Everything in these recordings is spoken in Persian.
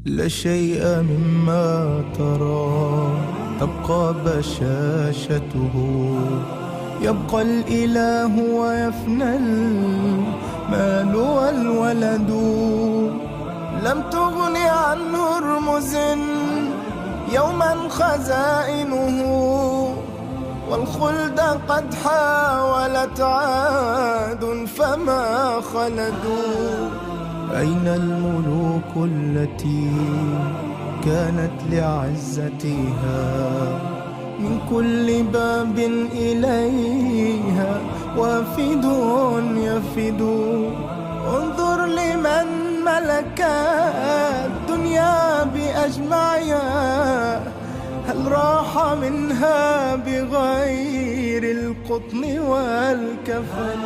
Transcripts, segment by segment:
لا شيء مما ترى تبقى بشاشته، يبقى الإله ويفنى المال والولد. لم تغن عن هرمز يوما خزائنه، والخلد قد حاولت عاد فما خلدوا. أين الملوك التي كانت لعزتها من كل باب إليها وافد يفد؟ انظر لمن ملك الدنيا بأجمعها، هل راح منها بغير القطن والكفن؟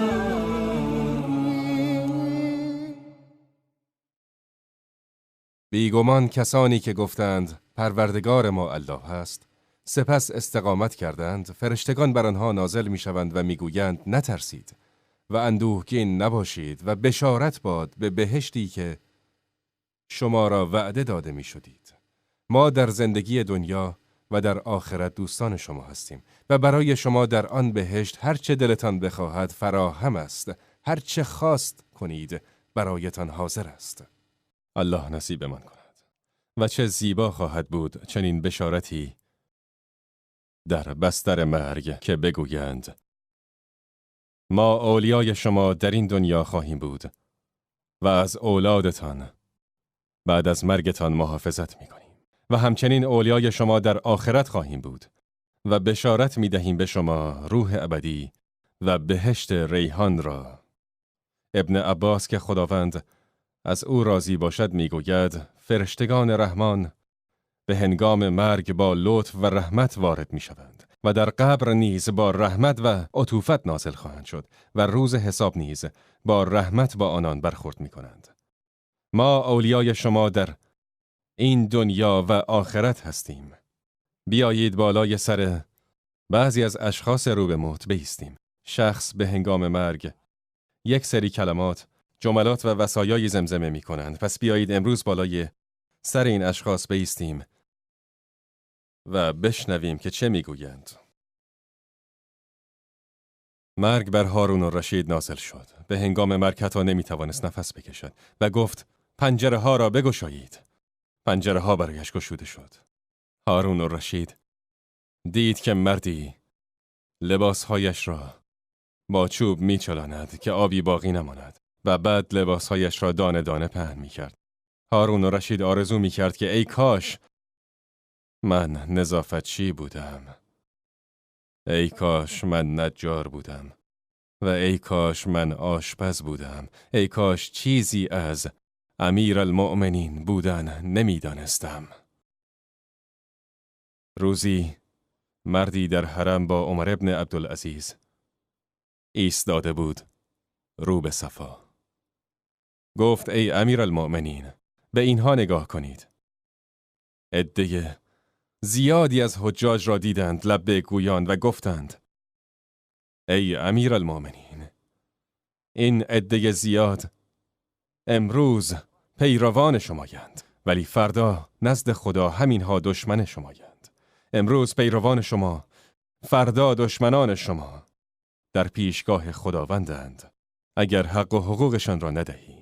بیگمان کسانی که گفتند پروردگار ما الله است، سپس استقامت کردند، فرشتگان بر آنها نازل می‌شوند و می‌گویند نترسید و اندوهگین نباشید و بشارت باد به بهشتی که شما را وعده داده می‌شدید. ما در زندگی دنیا و در آخرت دوستان شما هستیم و برای شما در آن بهشت هر چه دلتان بخواهد فراهم است، هر چه خواست کنید برایتان حاضر است. الله نصیبمان کند. و چه زیبا خواهد بود چنین بشارتی در بستر مرگ که بگویند ما اولیای شما در این دنیا خواهیم بود و از اولادتان بعد از مرگتان محافظت می‌کنیم و همچنین اولیای شما در آخرت خواهیم بود و بشارت می‌دهیم به شما روح ابدی و بهشت ریحان را. ابن عباس که خداوند از او راضی باشد میگوید فرشتگان رحمان به هنگام مرگ با لطف و رحمت وارد میشوند و در قبر نیز با رحمت و عطوفت نازل خواهند شد و روز حساب نیز با رحمت با آنان برخورد میکنند. ما اولیای شما در این دنیا و آخرت هستیم. بیایید بالای سر بعضی از اشخاص رو به موت بایستیم. شخص به هنگام مرگ یک سری کلمات، جملات و وصایای زمزمه می کنند. پس بیایید امروز بالای سر این اشخاص بایستیم و بشنویم که چه می گویند. مرگ بر هارون الرشید نازل شد. به هنگام مرگ حتی نمی توانست نفس بکشد و گفت پنجره ها را بگشایید. پنجره ها برایش گشوده شد. هارون الرشید دید که مردی لباسهایش را با چوب می چلاند که آبی باقی نماند و بعد لباسهایش را دانه دانه پهن می کرد. هارون الرشید آرزو می کرد که ای کاش من نظافتچی بودم. ای کاش من نجار بودم و ای کاش من آشپز بودم. ای کاش چیزی از امیرالمؤمنین بودن نمی دانستم. روزی مردی در حرم با عمر ابن عبدالعزیز ایستاده بود رو به صفا. گفت ای امیرالمؤمنین به اینها نگاه کنید. عده زیادی از حجاج را دیدند لبیک گویان و گفتند ای امیرالمؤمنین این عده زیاد امروز پیروان شمایند ولی فردا نزد خدا همینها دشمن شمایند. امروز پیروان شما، فردا دشمنان شما در پیشگاه خداوندند اگر حق و حقوقشان را ندهی.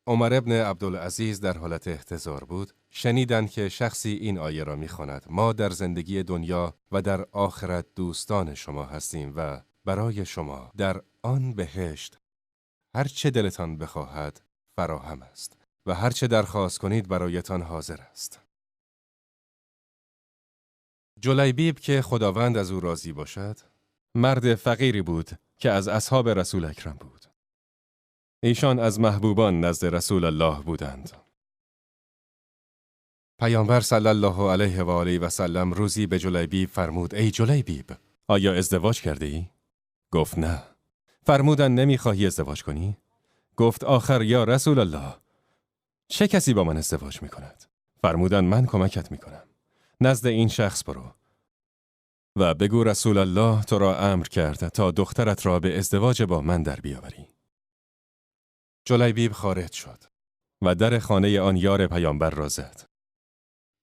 عمر ابن عبدالعزیز در حالت احتضار بود. شنیدند که شخصی این آیه را می‌خواند ما در زندگی دنیا و در آخرت دوستان شما هستیم و برای شما در آن بهشت هر چه دلتان بخواهد فراهم است و هر چه درخواست کنید برایتان حاضر است. جلیبیب که خداوند از او راضی باشد مرد فقیری بود که از اصحاب رسول اکرم بود. ایشان از محبوبان نزد رسول الله بودند. پیامبر صلی الله علیه و آله و سلم روزی به جلیبیب فرمود ای جلیبیب آیا ازدواج کرده ای؟ گفت نه. فرمودند نمیخواهی ازدواج کنی؟ گفت آخر یا رسول الله چه کسی با من ازدواج میکند؟ فرمودند من کمکت میکنم. نزد این شخص برو و بگو رسول الله تو را امر کرد تا دخترت را به ازدواج با من در بیاوری. جلیبیب خارج شد و در خانه آن یار پیامبر را زد.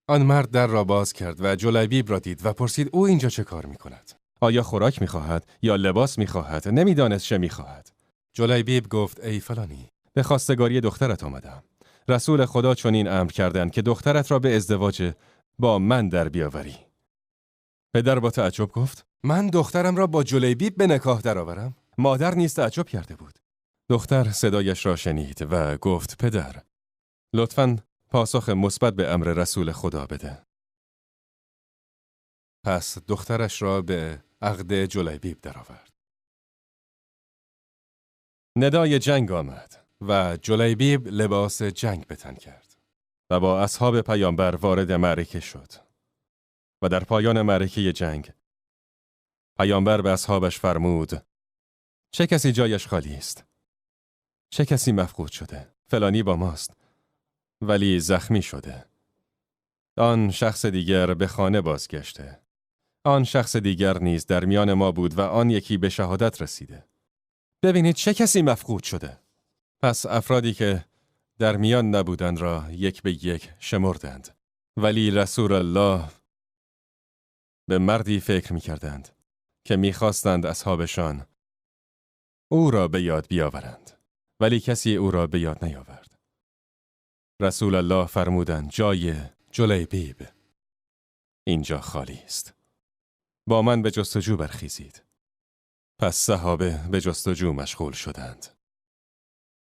آن مرد در را باز کرد و جلیبیب را دید و پرسید او اینجا چه کار می کند؟ آیا خوراک می خواهد یا لباس می خواهد؟ نمیدانست چه می خواهد. جلیبیب گفت ای فلانی، به خواستگاری دخترت آمدم. رسول خدا چنین امر کردند که دخترت را به ازدواج با من در بیاوری. پدر با تعجب گفت من دخترم را با جلیبیب به نکاح درآورم؟ مادر نیز تعجب کرده بود. دختر صدایش را شنید و گفت پدر، لطفاً پاسخ مثبت به امر رسول خدا بده. پس دخترش را به عقد جلیبیب درآورد. ندای جنگ آمد و جلیبیب لباس جنگ به تن کرد و با اصحاب پیامبر وارد معرکه شد. و در پایان معرکه جنگ پیامبر به اصحابش فرمود چه کسی جایش خالی است؟ چه کسی مفقود شده؟ فلانی با ماست ولی زخمی شده. آن شخص دیگر به خانه بازگشته. آن شخص دیگر نیز در میان ما بود و آن یکی به شهادت رسیده. ببینید چه کسی مفقود شده. پس افرادی که در میان نبودند را یک به یک شمردند. ولی رسول الله به مردی فکر می‌کردند که می‌خواستند اصحابشان او را به یاد بیاورند. ولی کسی او را به یاد نیاورد. رسول الله فرمودند جای جلیبیب اینجا خالی است. با من به جستجو برخیزید. پس صحابه به جستجو مشغول شدند.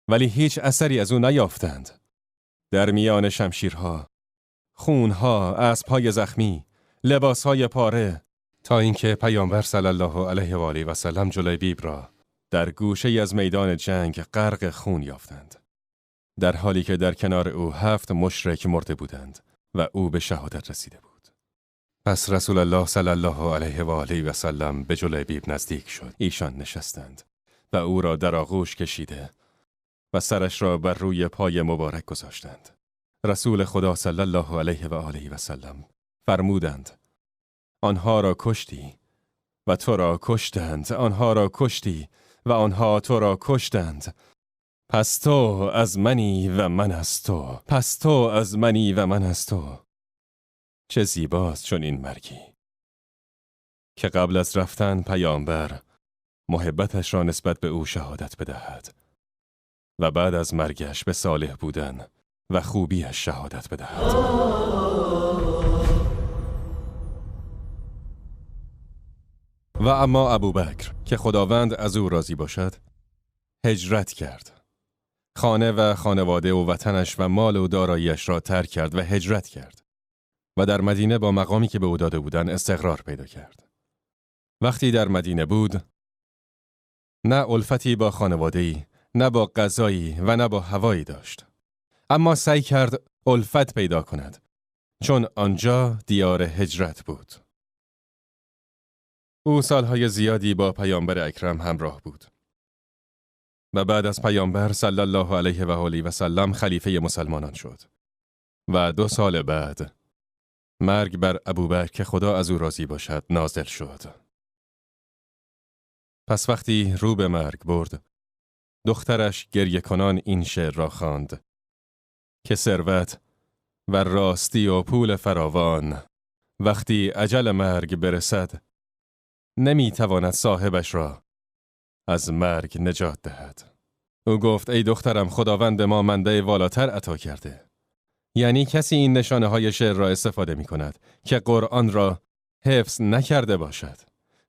ولی هیچ اثری از او نیافتند. در میان شمشیرها، خونها، اسب‌های زخمی، لباس‌های پاره، تا اینکه پیامبر صلی الله علیه و آله و سلم جلیبیب را در گوشه از میدان جنگ غرق خون یافتند. در حالی که در کنار او 7 مشرک مرده بودند و او به شهادت رسیده بود. پس رسول الله صلی الله علیه و آله و سلم به جلیبیب نزدیک شد. ایشان نشستند و او را در آغوش کشیده و سرش را بر روی پای مبارک گذاشتند. رسول خدا صلی الله علیه و آله و سلم فرمودند آنها را کشتی و تو را کشتند. آنها را کشتی و آنها تو را کشتند. پس تو از منی و من از تو. پس تو از منی و من از تو. چه زیباست چون این مرگی که قبل از رفتن پیامبر محبتش را نسبت به او شهادت بدهد و بعد از مرگش به صالح بودن و خوبیش شهادت بدهد. و اما ابوبکر که خداوند از او راضی باشد هجرت کرد. خانه و خانواده و وطنش و مال و داراییش را ترک کرد و هجرت کرد و در مدینه با مقامی که به او داده بودند استقرار پیدا کرد. وقتی در مدینه بود نه الفتی با خانواده‌ای، نه با غذایی و نه با هوایی داشت. اما سعی کرد الفت پیدا کند چون آنجا دیار هجرت بود. او سالهای زیادی با پیامبر اکرم همراه بود و بعد از پیامبر صلی الله علیه و آله و سلم خلیفه مسلمانان شد و 2 سال بعد مرگ بر ابوبکر که خدا از او راضی باشد نازل شد. پس وقتی رو به مرگ برد دخترش گریه کنان این شعر را خواند که ثروت و راستی و پول فراوان وقتی اجل مرگ برسد نمیتواند صاحبش را از مرگ نجات دهد. او گفت ای دخترم خداوند ما منبع والاتر عطا کرده. یعنی کسی این نشانه های شعر را استفاده می کند که قرآن را حفظ نکرده باشد.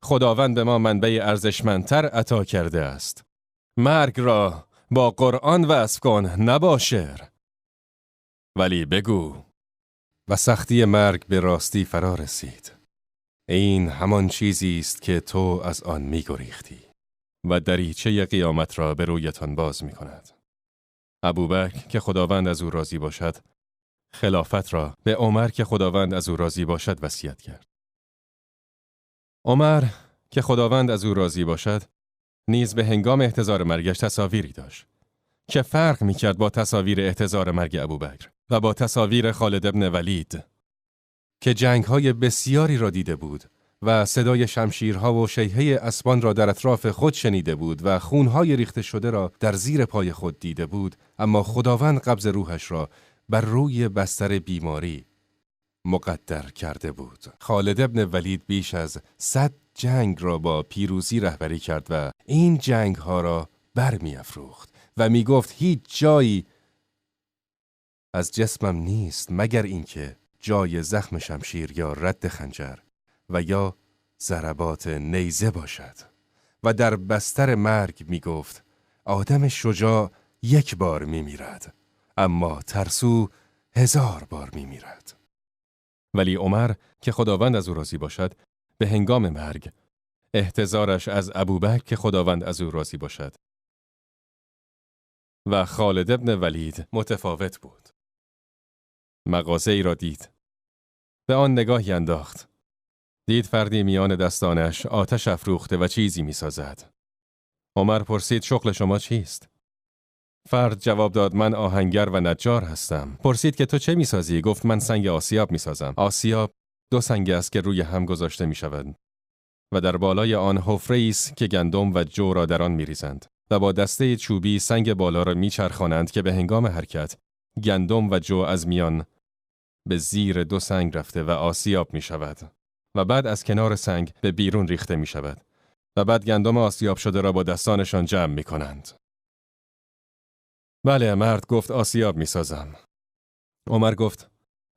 خداوند ما منبع ارزشمندتر عطا کرده است. مرگ را با قرآن وصف کن نه با شعر. ولی بگو و سختی مرگ به راستی فرا رسید. این همان چیزی است که تو از آن می گریختی و دریچه قیامت را به رویتان باز می کند. ابوبکر که خداوند از او راضی باشد خلافت را به عمر که خداوند از او راضی باشد وصیت کرد. عمر که خداوند از او راضی باشد نیز به هنگام احتضار مرگش تصاویری داشت که فرق می کرد با تصاویر احتضار مرگ ابوبکر و با تصاویر خالد ابن ولید که جنگ‌های بسیاری را دیده بود و صدای شمشیرها و شیهه اسبان را در اطراف خود شنیده بود و خونهای ریخته شده را در زیر پای خود دیده بود. اما خداوند قبض روحش را بر روی بستر بیماری مقدر کرده بود. خالد ابن ولید بیش از 100 جنگ را با پیروزی رهبری کرد و این جنگ ها را برمی افروخت و می گفت هیچ جایی از جسمم نیست مگر اینکه جای زخم شمشیر یا رد خنجر و یا ضربات نیزه باشد. و در بستر مرگ می گفت آدم شجاع 1 بار می میرد، اما ترسو 1000 بار می میرد. ولی عمر که خداوند از او راضی باشد به هنگام مرگ احتضارش از ابوبکر که خداوند از او راضی باشد و خالد ابن ولید متفاوت بود. مغازه‌ای را دید. به آن نگاهی انداخت. دید فردی میان دستانش آتش افروخته و چیزی می‌سازد. عمر پرسید شغل شما چیست؟ فرد جواب داد من آهنگر و نجار هستم. پرسید که تو چه می‌سازی؟ گفت من سنگ آسیاب می‌سازم. آسیاب 2 سنگ است که روی هم گذاشته می‌شوند و در بالای آن حفره‌ای است که گندم و جو را در آن می‌ریزند و با دسته چوبی سنگ بالا را می‌چرخانند که به هنگام حرکت گندم و جو از میان به زیر 2 سنگ رفته و آسیاب می‌شود و بعد از کنار سنگ به بیرون ریخته می‌شود و بعد گندم آسیاب شده را با دستانشان جمع می‌کنند. بله، مرد گفت آسیاب می‌سازم. عمر گفت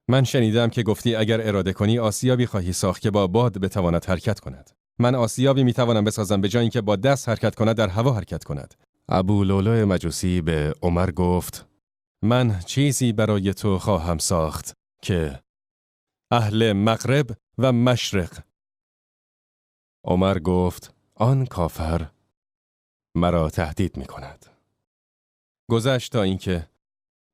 من شنیدم که گفتی اگر اراده کنی آسیابی خواهی ساخت که با باد بتواند حرکت کند. من آسیابی می‌توانم بسازم به جای اینکه با دست حرکت کند در هوا حرکت کند. ابو لؤلؤ مجوسی به عمر گفت من چیزی برای تو خواهم ساخت که اهل مغرب و مشرق. عمر گفت آن کافر مرا تهدید می کند. گذشت تا اینکه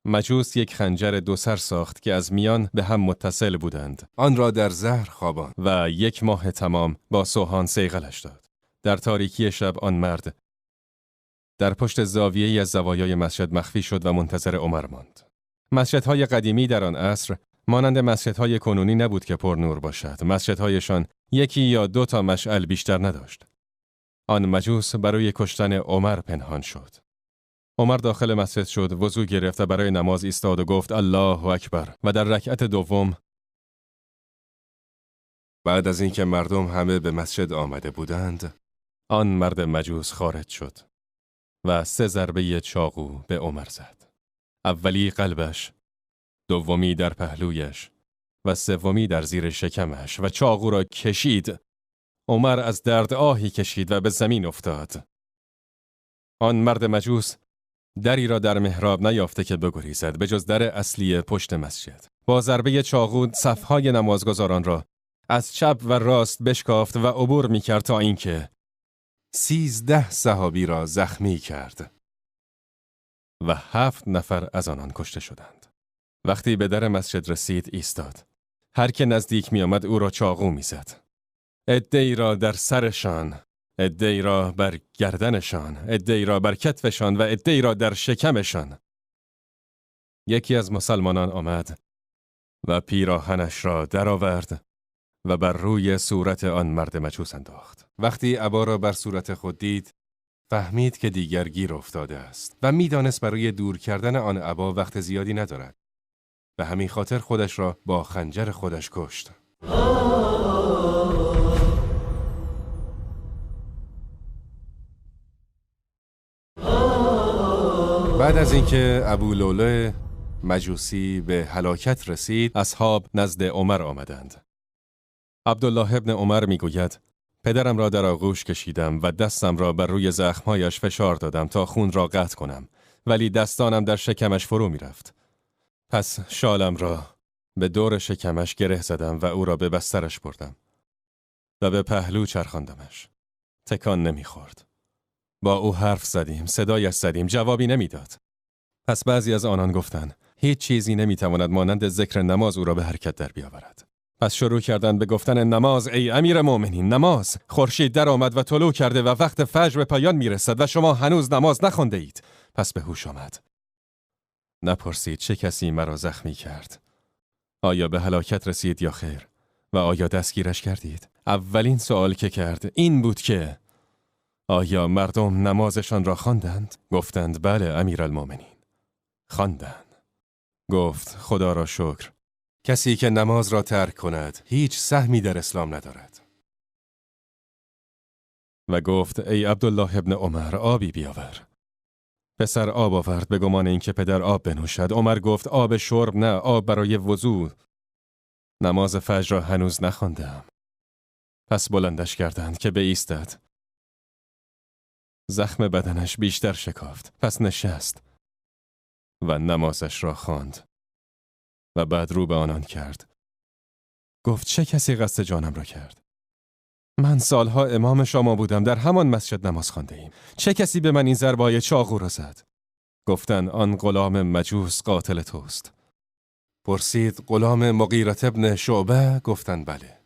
مجوس 1 خنجر 2 سر ساخت که از میان به هم متصل بودند. آن را در زهر خواباند و 1 ماه تمام با سوهان صیقلش داد. در تاریکی شب آن مرد در پشت زاویه‌ای از زوایای مسجد مخفی شد و منتظر عمر ماند. مسجدهای قدیمی در آن عصر مانند مسجدهای کنونی نبود که پر نور باشد. مسجدهایشان 1 یا 2 تا مشعل بیشتر نداشت. آن مجوس برای کشتن عمر پنهان شد. عمر داخل مسجد شد، وضو گرفت و برای نماز ایستاد و گفت الله اکبر و در رکعت دوم بعد از اینکه مردم همه به مسجد آمده بودند آن مرد مجوس خارج شد و 3 ضربه چاقو به عمر زد. اولی قلبش، دومی در پهلویش و سومی در زیر شکمش و چاقو را کشید. عمر از درد آهی کشید و به زمین افتاد. آن مرد مجوس دری را در محراب نیافته که بگریزد به جز در اصلی پشت مسجد. با ضربه چاقو صفهای نمازگزاران را از چپ و راست بشکافت و عبور می‌کرد تا اینکه 13 صحابی را زخمی کرد و 7 نفر از آنان کشته شدند. وقتی به در مسجد رسید ایستاد. هر که نزدیک می آمد او را چاقو می زد. عده‌ای را در سرشان، عده‌ای را بر گردنشان، عده‌ای را بر کتفشان و عده‌ای را در شکمشان. یکی از مسلمانان آمد و پیراهنش را درآورد و بر روی صورت آن مرد مجوس انداخت. وقتی عبا را بر صورت خود دید، فهمید که دیگر گیر افتاده است و می‌دانست برای دور کردن آن عبا وقت زیادی ندارد. به همین خاطر خودش را با خنجر خودش کشت. بعد از اینکه ابو لؤلؤ مجوسی به هلاکت رسید، اصحاب نزد عمر آمدند. عبدالله ابن عمر میگوید پدرم را در آغوش کشیدم و دستم را بر روی زخمهایش فشار دادم تا خون را قطع کنم، ولی دستانم در شکمش فرو می رفت. پس شالم را به دور شکمش گره زدم و او را به بسترش بردم و به پهلو چرخاندمش. تکان نمی خورد. با او حرف زدیم، صدایش زدیم، جوابی نمی داد. پس بعضی از آنان گفتند هیچ چیزی نمی تواند مانند ذکر نماز او را به حرکت در بیاورد. پس شروع کردند به گفتن نماز ای امیر مومنین، نماز. خورشید در آمد و طلوع کرده و وقت فجر به پایان می رسد و شما هنوز نماز نخوانده اید. پس به هوش آمد. نپرسید چه کسی مرا زخمی کرد. آیا به هلاکت رسید یا خیر؟ و آیا دستگیرش کردید؟ اولین سوال که کرد این بود که آیا مردم نمازشان را خواندند؟ گفتند بله امیرالمومنین، خواندند. گفت خدا را شکر کسی که نماز را ترک کند هیچ سهمی در اسلام ندارد. و گفت ای عبدالله ابن عمر آبی بیاور. پسر آب آورد به گمان اینکه پدر آب بنوشد. عمر گفت آب شرب نه، آب برای وضو. نماز فجر را هنوز نخواندم. پس بلندش کردند که بایستد. زخم بدنش بیشتر شکافت. پس نشست و نمازش را خواند و بعد رو به آنان کرد. گفت چه کسی قصد جانم را کرد؟ من سالها امام شما بودم، در همان مسجد نماز خوانده ایم. چه کسی به من این ضربای چاقو را زد؟ گفتند آن غلام مجوس قاتل توست. پرسید غلام مغیرة ابن شعبه؟ گفتند بله.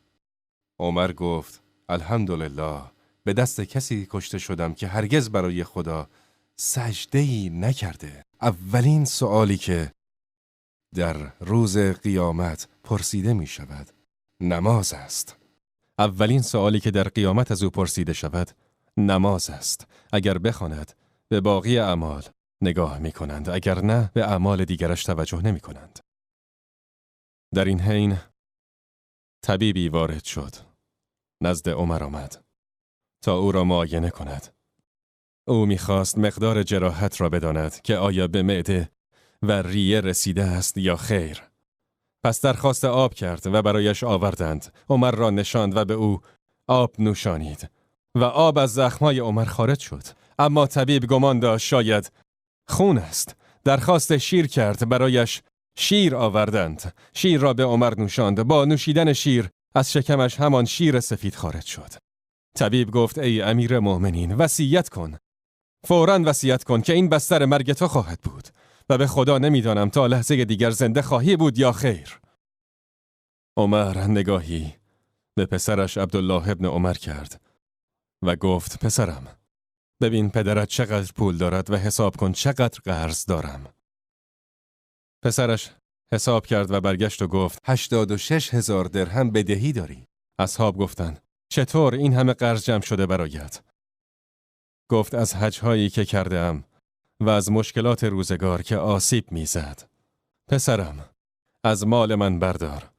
عمر گفت الحمدلله، به دست کسی کشته شدم که هرگز برای خدا سجده‌ای نکرده. اولین سؤالی که در روز قیامت پرسیده می شود نماز است. اولین سؤالی که در قیامت از او پرسیده شود نماز است. اگر بخواند به باقی اعمال نگاه می کنند، اگر نه به اعمال دیگرش توجه نمی کنند. در این حین طبیبی وارد شد. نزد عمر آمد تا او را معاینه کند. او می‌خواست مقدار جراحت را بداند که آیا به معده و ریه رسیده است یا خیر. پس درخواست آب کرد و برایش آوردند. عمر را نشاند و به او آب نوشانید و آب از زخم‌های عمر خارج شد. اما طبیب گمان داشت شاید خون است. درخواست شیر کرد، برایش شیر آوردند. شیر را به عمر نوشاند. با نوشیدن شیر از شکمش همان شیر سفید خارج شد. طبیب گفت ای امیر مؤمنین، وصیت کن. فوراً وصیت کن که این بستر مرگ تو خواهد بود و به خدا نمیدانم تا لحظه دیگر زنده خواهی بود یا خیر. عمر نگاهی به پسرش عبدالله ابن عمر کرد و گفت پسرم، ببین پدرت چقدر پول دارد و حساب کن چقدر قرض دارم. پسرش حساب کرد و برگشت و گفت 86,000 درهم بدهی داری. اصحاب گفتند چطور این همه قرض جمع شده برایت؟ گفت از حج‌هایی که کردم و از مشکلات روزگار که آسیب میزد. پسرم، از مال من بردار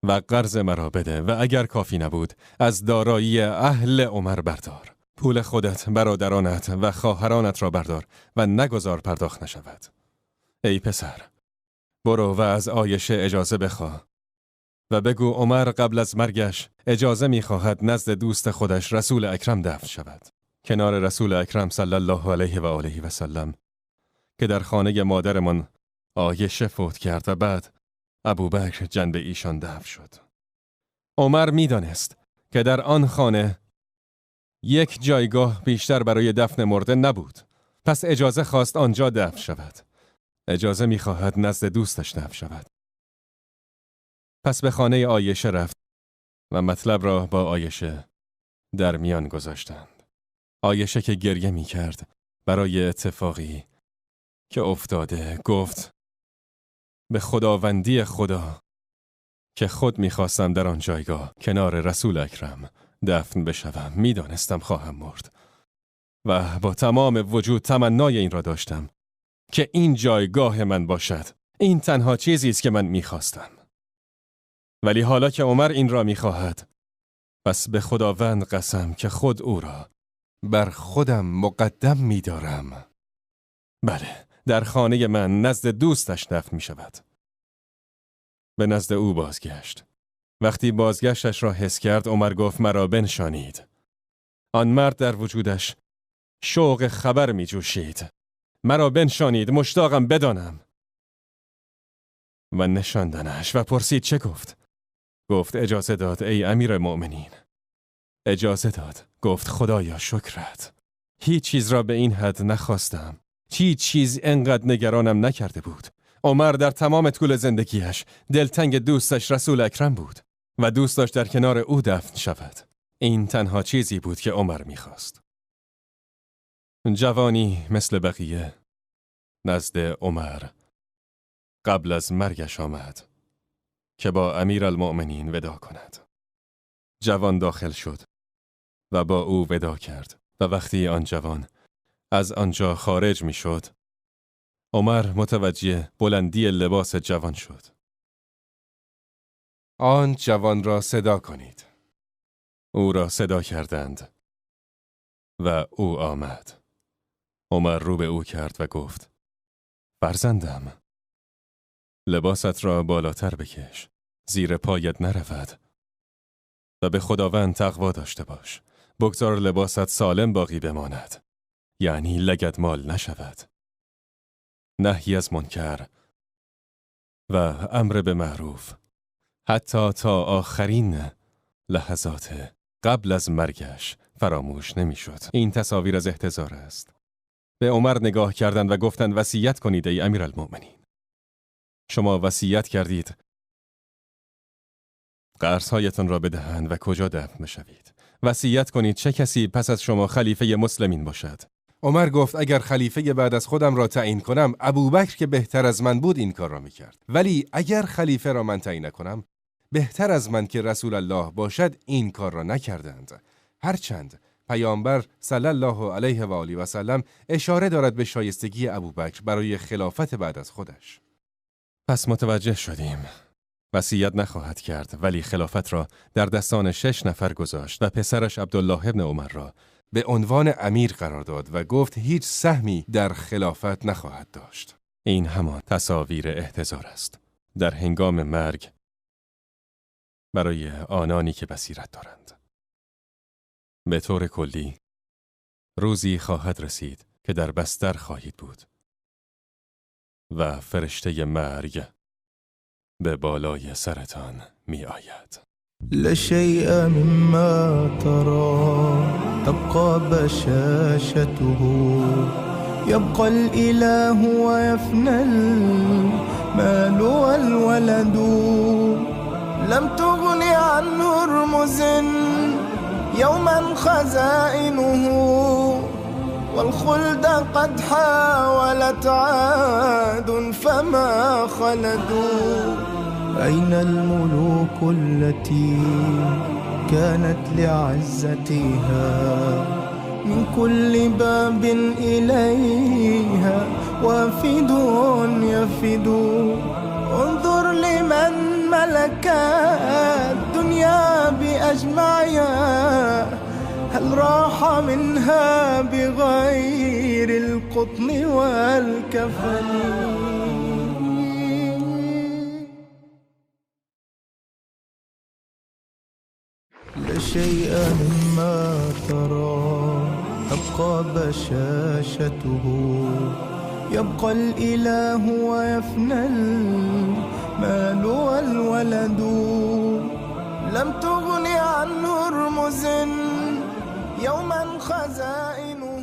و قرض مرا بده و اگر کافی نبود از دارایی اهل عمر بردار. پول خودت، برادرانت و خواهرانت را بردار و نگذار پرداخت نشود. ای پسر، برو و از عایشه اجازه بخواه و بگو عمر قبل از مرگش اجازه می‌خواهد نزد دوست خودش رسول اکرم دفن شود. کنار رسول اکرم صلی الله علیه و آله و سلم که در خانه مادرمان عایشه فوت کرد و بعد ابوبکر جنب ایشان دفن شد. عمر می‌دانست که در آن خانه یک جایگاه بیشتر برای دفن مرده نبود. پس اجازه خواست آنجا دفن شود. اجازه می‌خواهد نزد دوستش دفن شود. پس به خانه عایشه رفت و مطلب را با عایشه در میان گذاشتند. عایشه که گریه می‌کرد برای اتفاقی که افتاده گفت به خداوندی خدا که خود می‌خواستم در آن جایگاه کنار رسول اکرم دفن بشوم، می‌دانستم خواهم مرد و با تمام وجود تمنای این را داشتم که این جایگاه من باشد. این تنها چیزی است که من می‌خواستم. ولی حالا که عمر این را می‌خواهد، پس به خداوند قسم که خود او را بر خودم مقدم می‌دارم. بله، در خانه من نزد دوستش دفن می‌شود. به نزد او بازگشت. وقتی بازگشتش را حس کرد، عمر گفت مرا بنشانید. آن مرد در وجودش شوق خبر می‌جوشید. مرا بنشانید، مشتاقم بدانم. و نشاندنش و پرسید چه گفت؟ گفت اجازه داد ای امیر مؤمنین. اجازه داد. گفت خدایا شکرت. هیچ چیز را به این حد نخواستم. هیچ چیز انقدر نگرانم نکرده بود. عمر در تمام طول زندگیش دلتنگ دوستش رسول اکرم بود و دوست داشت در کنار او دفن شود. این تنها چیزی بود که عمر میخواست. جوانی مثل بقیه نزد عمر قبل از مرگش آمد که با امیرالمؤمنین ودا کند. جوان داخل شد و با او ودا کرد و وقتی آن جوان از آنجا خارج می شد، عمر متوجه بلندی لباس جوان شد. آن جوان را صدا کنید. او را صدا کردند و او آمد. عمر رو به او کرد و گفت: فرزندم، لباست را بالاتر بکش، زیر پایت نرود و به خداوند تقوا داشته باش. بگذار لباست سالم باقی بماند، یعنی لگدمال نشود. نهی از منکر و امر به معروف، حتی تا آخرین لحظات قبل از مرگش فراموش نمیشد. این تصاویر از احتضار است. به عمر نگاه کردند و گفتند: وصیت کنید ای امیرالمؤمنین. شما وصیت کردید قرض‌هایتان را بدهند و کجا دفن بشوید. وصیت کنید چه کسی پس از شما خلیفه مسلمین باشد. عمر گفت: اگر خلیفه بعد از خودم را تعیین کنم، ابوبکر که بهتر از من بود این کار را میکرد. ولی اگر خلیفه را من تعیین نکنم، بهتر از من که رسول الله باشد این کار را نکردند. هرچند پیامبر صلی الله علیه و آله و سلم اشاره دارد به شایستگی ابوبکر برای خلافت بعد از خودش. پس متوجه شدیم. وصیت نخواهد کرد، ولی خلافت را در دستان 6 نفر گذاشت و پسرش عبدالله ابن عمر را به عنوان امیر قرار داد و گفت هیچ سهمی در خلافت نخواهد داشت. این همان تصاویر احتضار است در هنگام مرگ برای آنانی که بصیرت دارند. به طور کلی روزی خواهد رسید که در بستر خواهید بود و فرشته مرگ به بالای سرتان می آید. لشيء مما ترى تبقى بشاشته يبقى الإله ويفنى المال والولد لم تغن عن هرمز يوما خزائنه والخلد قد حاولت عاد فما خلدوا أين الملوك التي كانت لعزتها من كل باب إليها وافد يفد انظر لمن ملك الدنيا بأجمعها هل راح منها بغير القطن والكفن لشيء مما ترى تبقى بشاشته يبقى الإله ويفنى المال والولد لم تغن عن هرمز يوما خزائنه